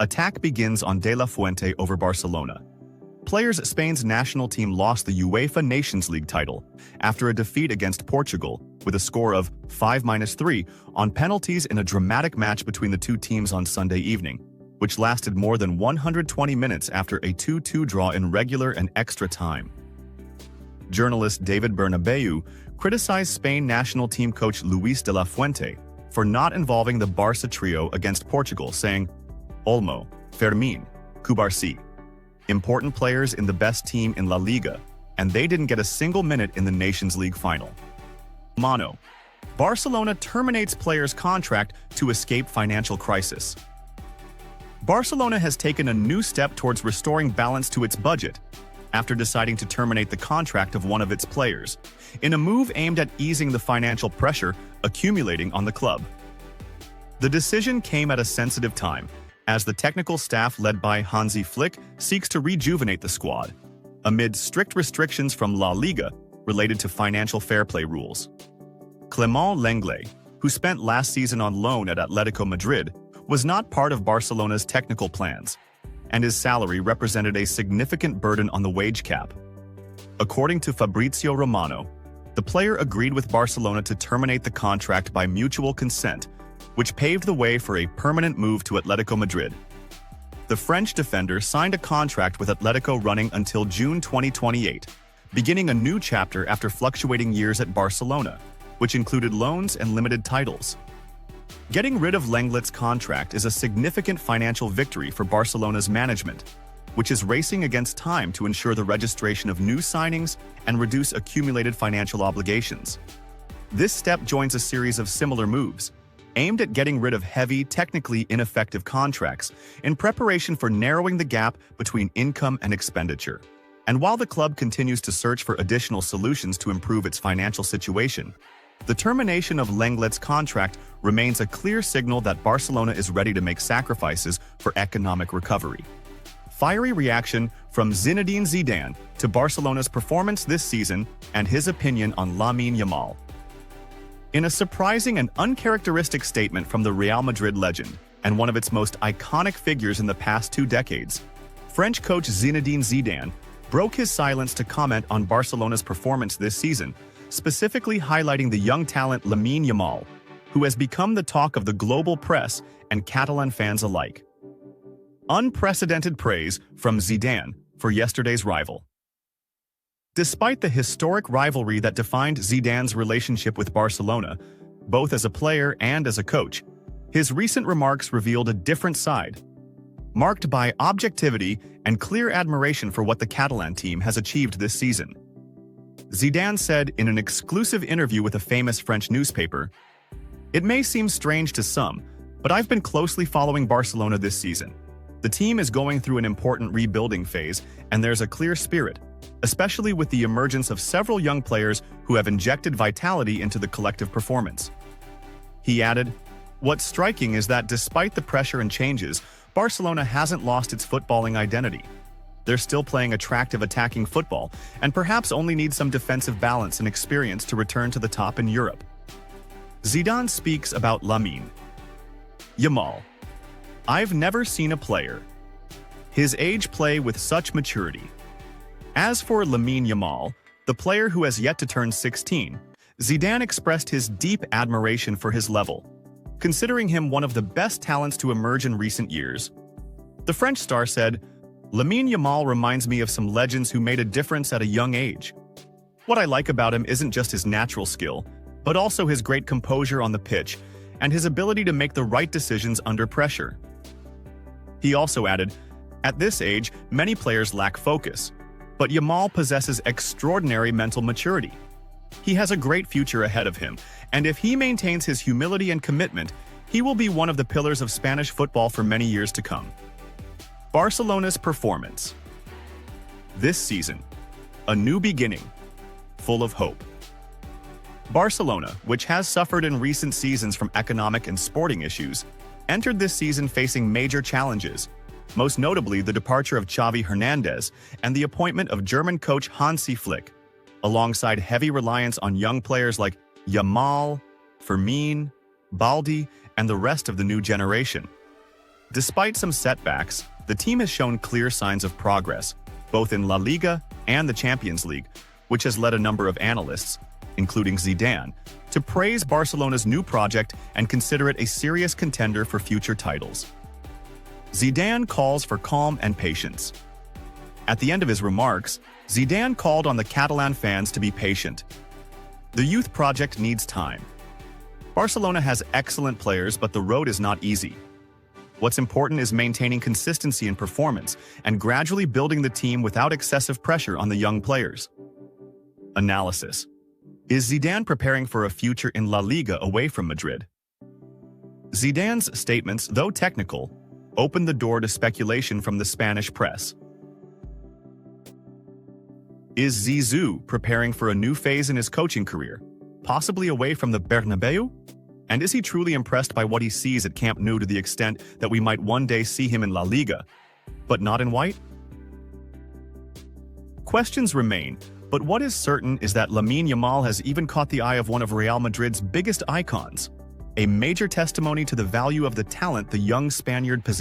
Attack begins on De La Fuente over Barcelona. Players Spain's national team lost the UEFA Nations League title after a defeat against Portugal with a score of 5-3 on penalties in a dramatic match between the two teams on Sunday evening, which lasted more than 120 minutes after a 2-2 draw in regular and extra time. Journalist David Bernabeu criticized Spain national team coach Luis de la Fuente for not involving the Barca trio against Portugal, saying, Olmo, Fermín, Cubarsí, important players in the best team in La Liga, and they didn't get a single minute in the Nations League final. Mono. Barcelona terminates player's contract to escape financial crisis. Barcelona has taken a new step towards restoring balance to its budget after deciding to terminate the contract of one of its players, in a move aimed at easing the financial pressure accumulating on the club. The decision came at a sensitive time, as the technical staff led by Hansi Flick seeks to rejuvenate the squad, amid strict restrictions from La Liga related to financial fair play rules. Clément Lenglet, who spent last season on loan at Atletico Madrid, was not part of Barcelona's technical plans, and his salary represented a significant burden on the wage cap. According to Fabrizio Romano, the player agreed with Barcelona to terminate the contract by mutual consent, which paved the way for a permanent move to Atletico Madrid. The French defender signed a contract with Atletico running until June 2028, beginning a new chapter after fluctuating years at Barcelona, which included loans and limited titles. Getting rid of Lenglet's contract is a significant financial victory for Barcelona's management, which is racing against time to ensure the registration of new signings and reduce accumulated financial obligations. This step joins a series of similar moves, aimed at getting rid of heavy, technically ineffective contracts in preparation for narrowing the gap between income and expenditure. And while the club continues to search for additional solutions to improve its financial situation, the termination of Lenglet's contract remains a clear signal that Barcelona is ready to make sacrifices for economic recovery. Fiery reaction from Zinedine Zidane to Barcelona's performance this season and his opinion on Lamine Yamal. In a surprising and uncharacteristic statement from the Real Madrid legend and one of its most iconic figures in the past 2 decades, French coach Zinedine Zidane broke his silence to comment on Barcelona's performance this season, specifically highlighting the young talent Lamine Yamal, who has become the talk of the global press and Catalan fans alike. Unprecedented praise from Zidane for yesterday's rival. Despite the historic rivalry that defined Zidane's relationship with Barcelona, both as a player and as a coach, his recent remarks revealed a different side, marked by objectivity and clear admiration for what the Catalan team has achieved this season. Zidane said in an exclusive interview with a famous French newspaper, "It may seem strange to some, but I've been closely following Barcelona this season. The team is going through an important rebuilding phase, and there's a clear spirit, especially with the emergence of several young players who have injected vitality into the collective performance." He added, "What's striking is that despite the pressure and changes, Barcelona hasn't lost its footballing identity. They're still playing attractive attacking football and perhaps only need some defensive balance and experience to return to the top in Europe." Zidane speaks about Lamine Yamal. "I've never seen a player his age play with such maturity." As for Lamine Yamal, the player who has yet to turn 16, Zidane expressed his deep admiration for his level, considering him one of the best talents to emerge in recent years. The French star said, "Lamine Yamal reminds me of some legends who made a difference at a young age. What I like about him isn't just his natural skill, but also his great composure on the pitch and his ability to make the right decisions under pressure." He also added, "At this age, many players lack focus, but Yamal possesses extraordinary mental maturity. He has a great future ahead of him, and if he maintains his humility and commitment, he will be one of the pillars of Spanish football for many years to come." Barcelona's performance this season, a new beginning, full of hope. Barcelona, which has suffered in recent seasons from economic and sporting issues, entered this season facing major challenges, most notably the departure of Xavi Hernandez and the appointment of German coach Hansi Flick, alongside heavy reliance on young players like Yamal, Fermín, Baldi, and the rest of the new generation. Despite some setbacks, the team has shown clear signs of progress, both in La Liga and the Champions League, which has led a number of analysts, including Zidane, to praise Barcelona's new project and consider it a serious contender for future titles. Zidane calls for calm and patience. At the end of his remarks, Zidane called on the Catalan fans to be patient. The youth project needs time. Barcelona has excellent players, but the road is not easy. What's important is maintaining consistency in performance and gradually building the team without excessive pressure on the young players. Analysis. Is Zidane preparing for a future in La Liga away from Madrid? Zidane's statements, though technical, opened the door to speculation from the Spanish press. Is Zizou preparing for a new phase in his coaching career, possibly away from the Bernabeu? And is he truly impressed by what he sees at Camp Nou to the extent that we might one day see him in La Liga, but not in white? Questions remain, but what is certain is that Lamine Yamal has even caught the eye of one of Real Madrid's biggest icons, a major testimony to the value of the talent the young Spaniard possesses.